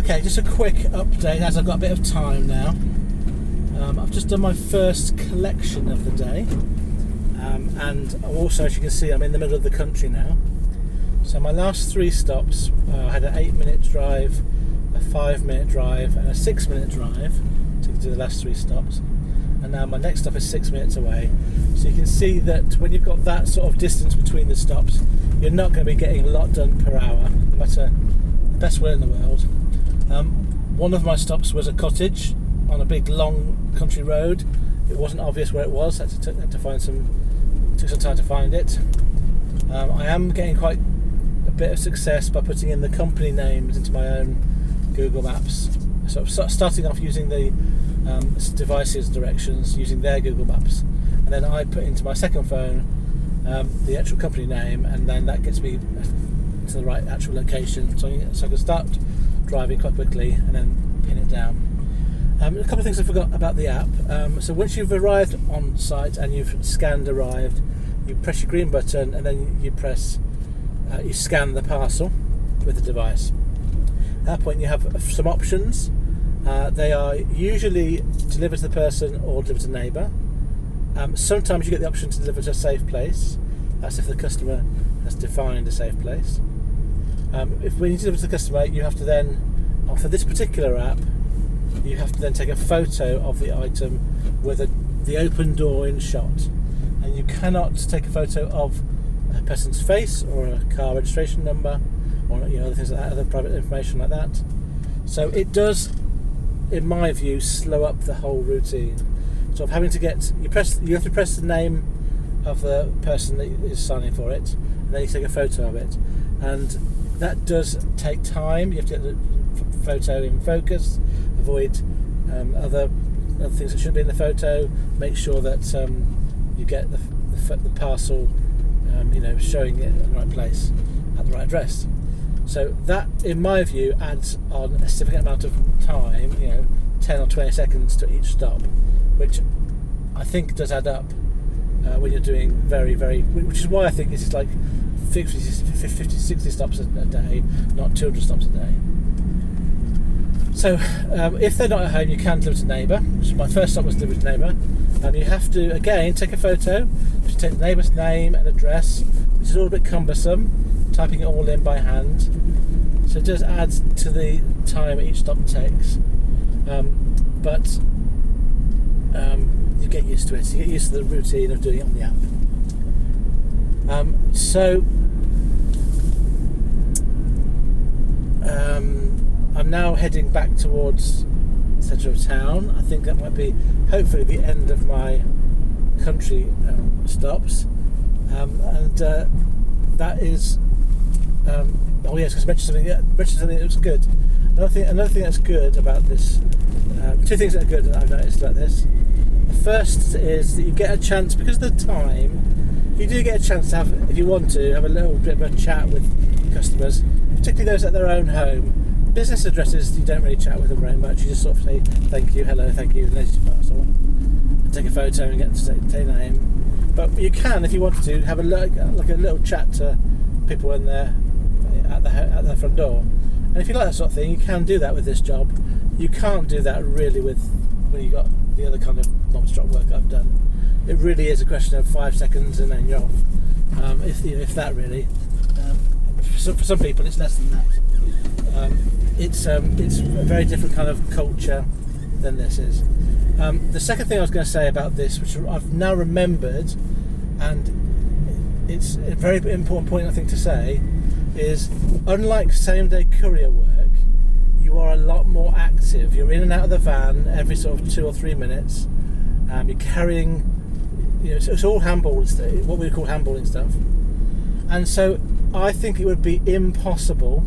Okay, just a quick update as I've got a bit of time now. I've just done my first collection of the day, and also, as you can see, I'm in the middle of the country now. So my last 3 stops, I had an 8-minute drive, a 5-minute drive and a 6-minute drive to do the last 3 stops, and now my next stop is 6 minutes away. So you can see that when you've got that sort of distance between the stops, you're not going to be getting a lot done per hour, no matter the best will in the world. One of my stops was a cottage on a big long country road. It wasn't obvious where it was. I had to find took some time to find it. I am getting quite a bit of success by putting in the company names into my own Google Maps. So starting off using the devices directions, using their Google Maps, and then I put into my second phone the actual company name, and then that gets me to the right actual location, so I can start driving quite quickly and then pin it down. A couple of things I forgot about the app. So once you've arrived on site and you've scanned arrived, you press your green button and then you scan the parcel with the device. At that point you have some options. They are usually delivered to the person or delivered to a neighbour. Sometimes you get the option to deliver to a safe place. That's if the customer has defined a safe place. When you deliver to the customer, you have to then, for this particular app, you have to then take a photo of the item with the open door in shot, and you cannot take a photo of a person's face or a car registration number or other things like that, other private information like that. So it does, in my view, slow up the whole routine. So of having to you have to press the name of the person that is signing for it, and then you take a photo of it, and that does take time. You have to get the photo in focus, avoid other things that shouldn't be in the photo, make sure that you get the parcel showing it in the right place at the right address. So that, in my view, adds on a significant amount of time, 10 or 20 seconds to each stop, which I think does add up when you're doing very, very, which is why I think this is like 50, 60 stops a day, not 200 stops a day. So if they're not at home, you can deliver to neighbour, which my first stop was delivered to neighbour. You have to, again, take a photo, to take the neighbour's name and address, which is all a bit cumbersome, typing it all in by hand. So it does add to the time each stop takes. But you get used to it. You get used to the routine of doing it on the app. I'm now heading back towards the centre of town. I think that might be hopefully the end of my country stops, and that is because I mentioned something that was good. Another thing that's good about this, 2 things that are good that I've noticed about this. The first is that you get a chance, because of the time, you do get a chance to have, if you want to, have a little bit of a chat with customers, particularly those at their own home. Business addresses, you don't really chat with them very much. You just sort of say thank you, hello, thank you, and there's your parcel, and take a photo and get to say their name. But you can, if you wanted to, have a little chat to people when they're at their front door. And if you like that sort of thing, you can do that with this job. You can't do that really when you got the other kind of non-stop work I've done. It really is a question of 5 seconds and then you're off. If that really. For some people, it's less than that. It's a very different kind of culture than this is. The second thing I was going to say about this, which I've now remembered, and it's a very important point I think to say, is unlike same-day courier work, you are a lot more active. You're in and out of the van every sort of 2 or 3 minutes. You're carrying, it's all handballing, what we call handballing stuff. And so I think it would be impossible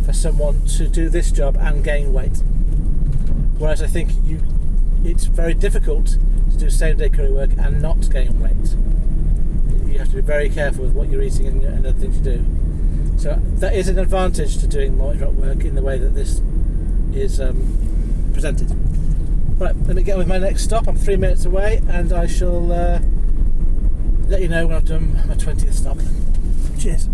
for someone to do this job and gain weight. Whereas I think it's very difficult to do same-day courier work and not gain weight. You have to be very careful with what you're eating and other things you do. So that is an advantage to doing multi-drop work in the way that this is presented. Right, let me get on with my next stop. I'm 3 minutes away, and I shall let you know when I've done my 20th stop. Cheers.